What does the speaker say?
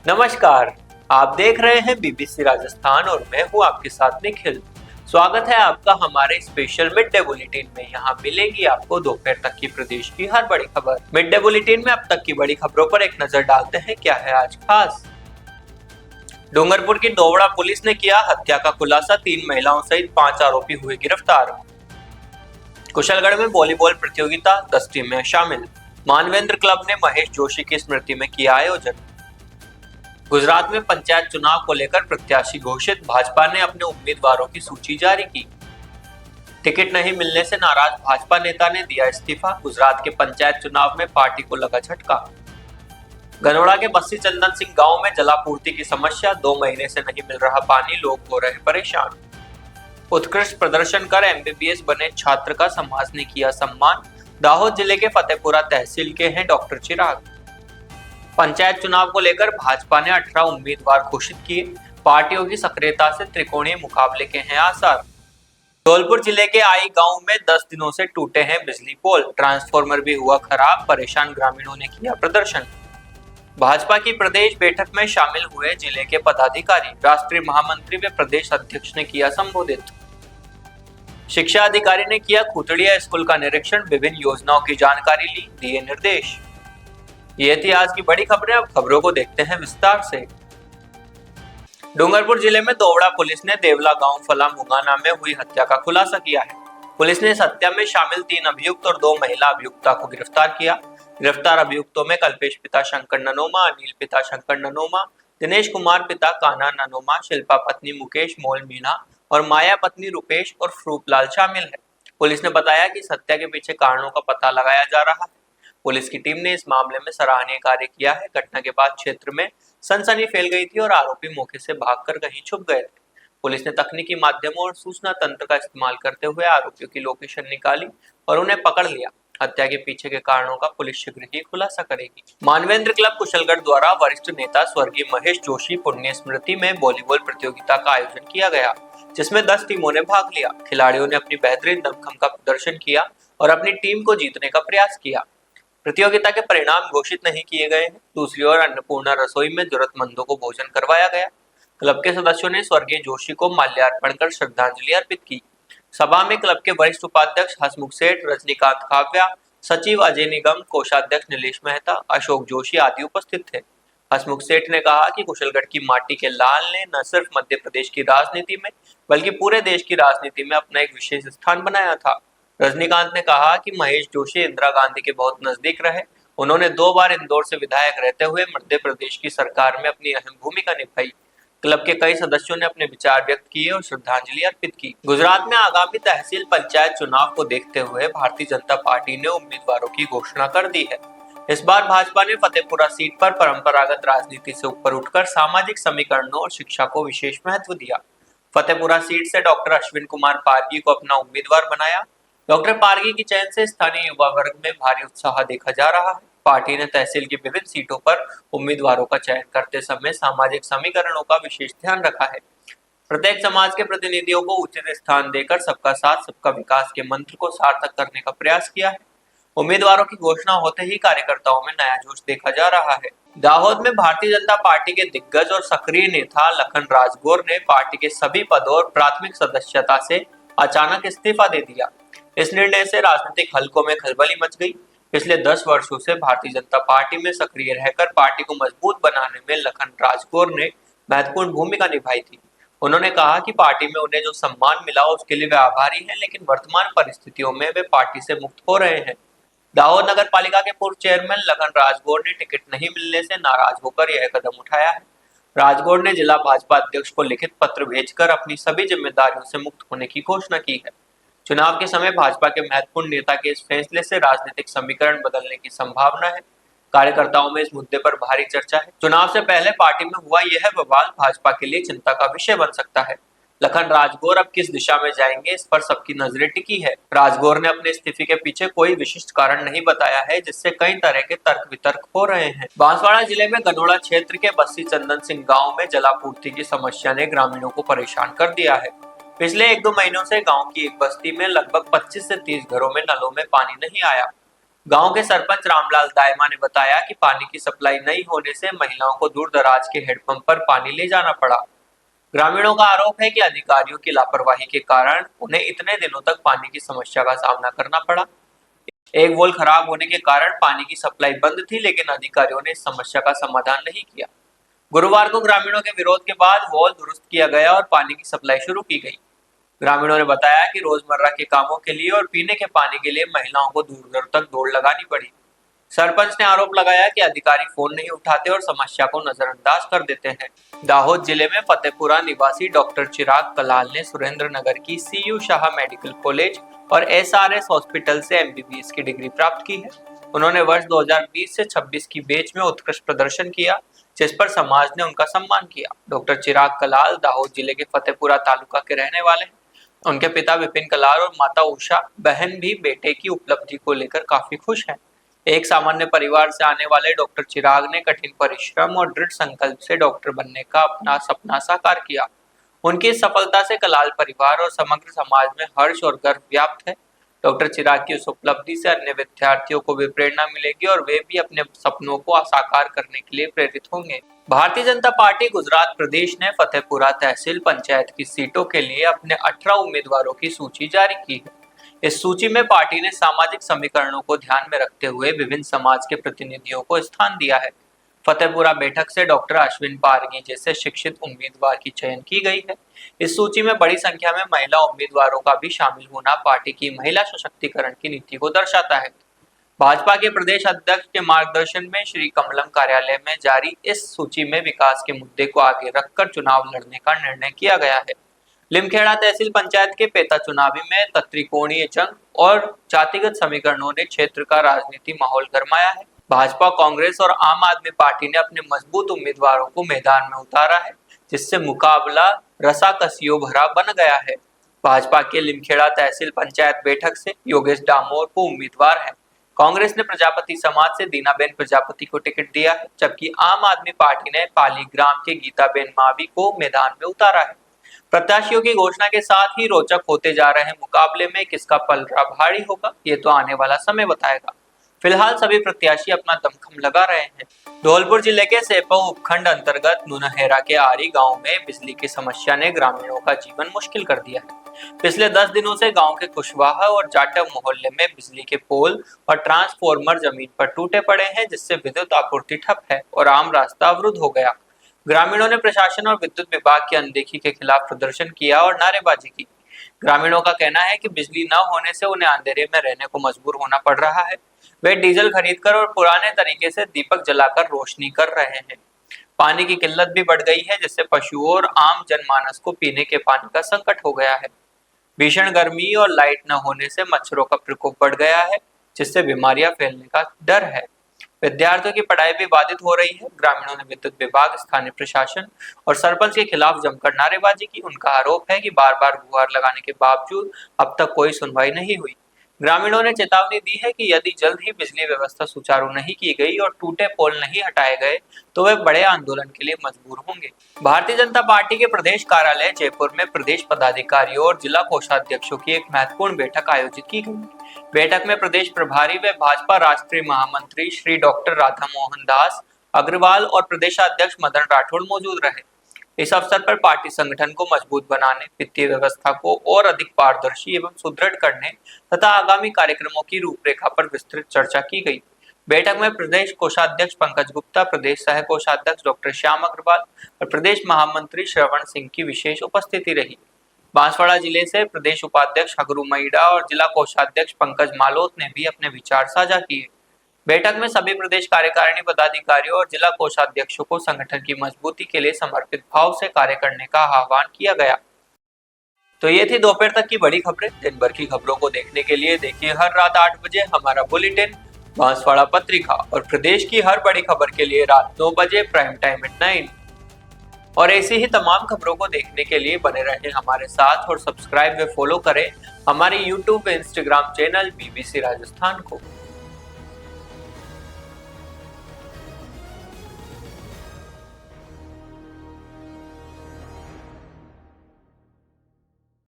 नमस्कार। आप देख रहे हैं बीबीसी राजस्थान और मैं हूं आपके साथ निखिल। स्वागत है आपका हमारे स्पेशल मिड डे बुलेटिन में। यहाँ मिलेगी आपको दोपहर तक की प्रदेश की हर बड़ी खबर। मिड डे बुलेटिन में अब तक की बड़ी खबरों पर एक नजर डालते हैं क्या है आज खास। डूंगरपुर की दोवड़ा पुलिस ने किया हत्या का खुलासा, 3 महिलाओं सहित 5 आरोपी हुए गिरफ्तार। कुशलगढ़ में वॉलीबॉल प्रतियोगिता 10 टीमें शामिल। मानवेंद्र क्लब ने महेश जोशी की स्मृति में किया आयोजन। गुजरात में पंचायत चुनाव को लेकर प्रत्याशी घोषित, भाजपा ने अपने उम्मीदवारों की सूची जारी की। टिकट नहीं मिलने से नाराज भाजपा नेता ने दिया इस्तीफा, गुजरात के पंचायत चुनाव में पार्टी को लगा झटका। गनोड़ा के बस्सी चंदन सिंह गांव में जलापूर्ति की समस्या, 2 महीने से नहीं मिल रहा पानी, लोग हो रहे परेशान। उत्कृष्ट प्रदर्शन कर एमबीबीएस बने छात्र का समाज ने किया सम्मान, दाहोद जिले के फतेहपुरा तहसील के हैं डॉक्टर चिराग। पंचायत चुनाव को लेकर भाजपा ने 18 उम्मीदवार घोषित किए, पार्टियों की सक्रियता से त्रिकोणीय मुकाबले के हैं आसार। धौलपुर जिले के आई गांव में 10 दिनों से टूटे हैं बिजली पोल, ट्रांसफार्मर भी हुआ खराब, परेशान ग्रामीणों ने किया प्रदर्शन। भाजपा की प्रदेश बैठक में शामिल हुए जिले के पदाधिकारी, राष्ट्रीय महामंत्री व प्रदेश अध्यक्ष ने किया संबोधित। शिक्षा अधिकारी ने किया खुटड़िया स्कूल का निरीक्षण, विभिन्न योजनाओं की जानकारी ली, दिए निर्देश। ये थी आज की बड़ी खबरें। अब खबरों को देखते हैं विस्तार से। डूंगरपुर जिले में दोवड़ा पुलिस ने देवला गांव फला मुगाना में हुई हत्या का खुलासा किया है। पुलिस ने इस हत्या में शामिल 3 अभियुक्त और 2 महिला अभियुक्ता को गिरफ्तार किया। गिरफ्तार अभियुक्तों में कल्पेश पिता शंकर ननोमा, अनिल पिता शंकर ननोमा, दिनेश कुमार पिता कान्हा ननोमा, शिल्पा पत्नी मुकेश मोल मीणा और माया पत्नी रूपेश और फ्रूपलाल शामिल है। पुलिस ने बताया कि इस हत्या के पीछे कारणों का पता लगाया जा रहा है। पुलिस की टीम ने इस मामले में सराहनीय कार्य किया है। घटना के बाद क्षेत्र में सनसनी फैल गई थी और आरोपी मौके से भागकर कहीं छुप गए थे। पुलिस ने तकनीकी माध्यमों और सूचना तंत्र का इस्तेमाल करते हुए आरोपियों की लोकेशन निकाली और उन्हें पकड़ लिया। हत्या के पीछे के कारणों का पुलिस शीघ्र ही खुलासा करेगी। मानवेंद्र क्लब कुशलगढ़ द्वारा वरिष्ठ नेता स्वर्गीय महेश जोशी पुण्य स्मृति में वॉलीबॉल प्रतियोगिता का आयोजन किया गया, जिसमें 10 टीमों ने भाग लिया। खिलाड़ियों ने अपनी बेहतरीन दमखम का प्रदर्शन किया और अपनी टीम को जीतने का प्रयास किया। प्रतियोगिता के परिणाम घोषित नहीं किए गए हैं। दूसरी ओर अन्नपूर्णा रसोई में जरूरतमंदों को भोजन करवाया गया। क्लब के सदस्यों ने स्वर्गीय जोशी को माल्यार्पण कर श्रद्धांजलि अर्पित की। सभा में क्लब के वरिष्ठ उपाध्यक्ष हसमुख सेठ, रजनीकांत काव्या, सचिव अजय निगम, कोषाध्यक्ष नीलेश मेहता, अशोक जोशी आदि उपस्थित थे। हसमुख सेठ ने कहा कि कुशलगढ़ की माटी के लाल ने न सिर्फ मध्य प्रदेश की राजनीति में बल्कि पूरे देश की राजनीति में अपना एक विशेष स्थान बनाया था। रजनीकांत ने कहा कि महेश जोशी इंदिरा गांधी के बहुत नजदीक रहे। उन्होंने 2 बार इंदौर से विधायक रहते हुए मध्य प्रदेश की सरकार में अपनी अहम भूमिका निभाई। क्लब के कई सदस्यों ने अपने विचार व्यक्त किए और श्रद्धांजलि अर्पित की। गुजरात में आगामी तहसील पंचायत चुनाव को देखते हुए भारतीय जनता पार्टी ने उम्मीदवारों की घोषणा कर दी है। इस बार भाजपा ने फतेहपुरा सीट पर परंपरागत राजनीति से ऊपर उठकर सामाजिक समीकरणों और शिक्षा को विशेष महत्व दिया। फतेहपुरा सीट से डॉक्टर अश्विन कुमार पारगी को अपना उम्मीदवार बनाया। डॉक्टर पारगी की चयन से स्थानीय युवा वर्ग में भारी उत्साह देखा जा रहा है। पार्टी ने तहसील की विभिन्न सीटों पर उम्मीदवारों का चयन करते समय सामाजिक समीकरणों का विशेष ध्यान रखा है। प्रत्येक समाज के प्रतिनिधियों को उचित स्थान देकर सबका साथ सबका विकास के मंत्र को सार्थक करने का प्रयास किया है। उम्मीदवारों की घोषणा होते ही कार्यकर्ताओं में नया जोश देखा जा रहा है। दाहोद में भारतीय जनता पार्टी के दिग्गज और सक्रिय नेता लखन राजगोर ने पार्टी के सभी पदों और प्राथमिक सदस्यता से अचानक इस्तीफा दे दिया। इस निर्णय से राजनीतिक हलकों में खलबली मच गई। पिछले 10 वर्षों से भारतीय जनता पार्टी में सक्रिय रहकर पार्टी को मजबूत बनाने में लखन राजगोर ने महत्वपूर्ण भूमिका निभाई थी। उन्होंने कहा कि पार्टी में उन्हें जो सम्मान मिला उसके लिए वे आभारी हैं, लेकिन वर्तमान परिस्थितियों में वे पार्टी से मुक्त हो रहे हैं। दाहोद नगर पालिका के पूर्व चेयरमैन लखन राजगोर ने टिकट नहीं मिलने से नाराज होकर यह कदम उठाया है। राजगोर ने जिला भाजपा अध्यक्ष को लिखित पत्र भेजकर अपनी सभी जिम्मेदारियों से मुक्त होने की घोषणा की है। चुनाव के समय भाजपा के महत्वपूर्ण नेता के इस फैसले से राजनीतिक समीकरण बदलने की संभावना है। कार्यकर्ताओं में इस मुद्दे पर भारी चर्चा है। चुनाव से पहले पार्टी में हुआ यह बवाल भाजपा के लिए चिंता का विषय बन सकता है। लखन राजगोर अब किस दिशा में जाएंगे, इस पर सबकी नजरें टिकी है। राजगोर ने अपने इस्तीफे के पीछे कोई विशिष्ट कारण नहीं बताया है, जिससे कई तरह के तर्क वितर्क हो रहे हैं। बांसवाड़ा जिले में गनोड़ा क्षेत्र के बस्सी चंदन सिंह गांव में जलापूर्ति की समस्या ने ग्रामीणों को परेशान कर दिया है। पिछले 1-2 महीनों से गांव की एक बस्ती में लगभग 25 से 30 घरों में नलों में पानी नहीं आया। गांव के सरपंच रामलाल दायमा ने बताया कि पानी की सप्लाई नहीं होने से महिलाओं को दूर दराज के हैंडपंप पर पानी ले जाना पड़ा। ग्रामीणों का आरोप है कि अधिकारियों की लापरवाही के कारण उन्हें इतने दिनों तक पानी की समस्या का सामना करना पड़ा। एक वोल खराब होने के कारण पानी की सप्लाई बंद थी, लेकिन अधिकारियों ने इस समस्या का समाधान नहीं किया। गुरुवार को ग्रामीणों के विरोध के बाद वॉल दुरुस्त किया गया और पानी की सप्लाई शुरू की गई। ग्रामीणों ने बताया कि रोजमर्रा के कामों के लिए और पीने के पानी के लिए महिलाओं को दूर दूर तक दौड़ लगानी पड़ी। सरपंच ने आरोप लगाया कि अधिकारी फोन नहीं उठाते और समस्या को नजरअंदाज कर देते हैं। दाहोद जिले में फतेहपुरा निवासी डॉक्टर चिराग कलाल ने सुरेंद्र नगर की CU शाह मेडिकल कॉलेज और SRS हॉस्पिटल से MBBS की डिग्री प्राप्त की है। उन्होंने वर्ष 2020 से 26 की बैच में उत्कृष्ट प्रदर्शन किया, जिस पर समाज ने उनका सम्मान किया। डॉक्टर चिराग कलाल दाहोद जिले के फतेहपुरा तालुका के रहने वाले हैं। उनके पिता विपिन कलाल और माता उषा बहन भी बेटे की उपलब्धि को लेकर काफी खुश हैं। एक सामान्य परिवार से आने वाले डॉक्टर चिराग ने कठिन परिश्रम और दृढ़ संकल्प से डॉक्टर बनने का अपना सपना साकार किया। उनकी इस सफलता से कलाल परिवार और समग्र समाज में हर्ष और गर्व व्याप्त है। डॉक्टर चिराग की उस उपलब्धि से अन्य विद्यार्थियों को भी प्रेरणा मिलेगी और वे भी अपने सपनों को साकार करने के लिए प्रेरित होंगे। भारतीय जनता पार्टी गुजरात प्रदेश ने फतेहपुरा तहसील पंचायत की सीटों के लिए अपने 18 उम्मीदवारों की सूची जारी की है। इस सूची में पार्टी ने सामाजिक समीकरणों को ध्यान में रखते हुए विभिन्न समाज के प्रतिनिधियों को स्थान दिया है। फतेहपुरा बैठक से डॉक्टर अश्विन पारगी जैसे शिक्षित उम्मीदवार की चयन की गई है। इस सूची में बड़ी संख्या में महिला उम्मीदवारों का भी शामिल होना पार्टी की महिला सशक्तिकरण की नीति को दर्शाता है। भाजपा के प्रदेश अध्यक्ष के मार्गदर्शन में श्री कमलम कार्यालय में जारी इस सूची में विकास के मुद्दे को आगे रखकर चुनाव लड़ने का निर्णय किया गया है। लिमखेड़ा तहसील पंचायत के पेता चुनावी में त्रिकोणीय जंग और जातिगत समीकरणों ने क्षेत्र का राजनीति माहौल गरमाया है। भाजपा, कांग्रेस और आम आदमी पार्टी ने अपने मजबूत उम्मीदवारों को मैदान में उतारा है, जिससे मुकाबला रसाकसियों भरा बन गया है। भाजपा के लिमखेड़ा तहसील पंचायत बैठक से योगेश डामोर को उम्मीदवार है। कांग्रेस ने प्रजापति समाज से दीनाबेन प्रजापति को टिकट दिया है, जबकि आम आदमी पार्टी ने पाली ग्राम के गीताबेन मावी को मैदान में उतारा है। प्रत्याशियों की घोषणा के साथ ही रोचक होते जा रहे मुकाबले में किसका पलड़ा भारी होगा, ये तो आने वाला समय बताएगा। फिलहाल सभी प्रत्याशी अपना दमखम लगा रहे हैं। धौलपुर जिले के सेपऊ उपखंड अंतर्गत नुनहेरा के आरी गांव में बिजली की समस्या ने ग्रामीणों का जीवन मुश्किल कर दिया है। पिछले 10 दिनों से गांव के कुशवाहा और जाटव मोहल्ले में बिजली के पोल और ट्रांसफॉर्मर जमीन पर टूटे पड़े हैं, जिससे विद्युत आपूर्ति ठप है और आम रास्ता अवरुद्ध हो गया। ग्रामीणों ने प्रशासन और विद्युत विभाग की अनदेखी के खिलाफ प्रदर्शन किया और नारेबाजी की। ग्रामीणों का कहना है कि बिजली न होने से उन्हें अंधेरे में रहने को मजबूर होना पड़ रहा है। वे डीजल खरीदकर और पुराने तरीके से दीपक जलाकर रोशनी कर रहे हैं। पानी की किल्लत भी बढ़ गई है, जिससे पशुओं और आम जनमानस को पीने के पानी का संकट हो गया है। भीषण गर्मी और लाइट न होने से मच्छरों का प्रकोप बढ़ गया है, जिससे बीमारियां फैलने का डर है। विद्यार्थियों की पढ़ाई भी बाधित हो रही है। ग्रामीणों ने विद्युत विभाग, स्थानीय प्रशासन और सरपंच के खिलाफ जमकर नारेबाजी की। उनका आरोप है कि बार बार गुहार लगाने के बावजूद अब तक कोई सुनवाई नहीं हुई। ग्रामीणों ने चेतावनी दी है कि यदि जल्द ही बिजली व्यवस्था सुचारू नहीं की गई और टूटे पोल नहीं हटाए गए तो वे बड़े आंदोलन के लिए मजबूर होंगे। भारतीय जनता पार्टी के प्रदेश कार्यालय जयपुर में प्रदेश पदाधिकारियों और जिला कोषाध्यक्षों की एक महत्वपूर्ण बैठक आयोजित की गई। बैठक में प्रदेश प्रभारी व भाजपा राष्ट्रीय महामंत्री श्री डॉक्टर राधा मोहन दास अग्रवाल और प्रदेशाध्यक्ष मदन राठौड़ मौजूद रहे। इस अवसर पर पार्टी संगठन को मजबूत बनाने, वित्तीय व्यवस्था को और अधिक पारदर्शी एवं सुदृढ़ करने तथा आगामी कार्यक्रमों की रूपरेखा पर विस्तृत चर्चा की गई। बैठक में प्रदेश कोषाध्यक्ष पंकज गुप्ता, प्रदेश सह कोषाध्यक्ष डॉक्टर श्याम अग्रवाल और प्रदेश महामंत्री श्रवण सिंह की विशेष उपस्थिति रही। बांसवाड़ा जिले से प्रदेश उपाध्यक्ष हगरू मैडा और जिला कोषाध्यक्ष पंकज मालोत ने भी अपने विचार साझा किए। बैठक में सभी प्रदेश कार्यकारिणी पदाधिकारियों और जिला कोषाध्यक्षों को संगठन की मजबूती के लिए समर्पित भाव से कार्य करने का आह्वान किया गया। तो ये थी दोपहर तक की बड़ी खबरें। दिन भर की खबरों को देखने के लिए देखिए हर रात 8 बजे हमारा बुलेटिन बांसवाड़ा पत्रिका और प्रदेश की हर बड़ी खबर के लिए रात 9 बजे प्राइम टाइम एट 9। और ऐसी ही तमाम खबरों को देखने के लिए बने रहें हमारे साथ और सब्सक्राइब व फॉलो करें हमारे YouTube व Instagram चैनल BBC राजस्थान को।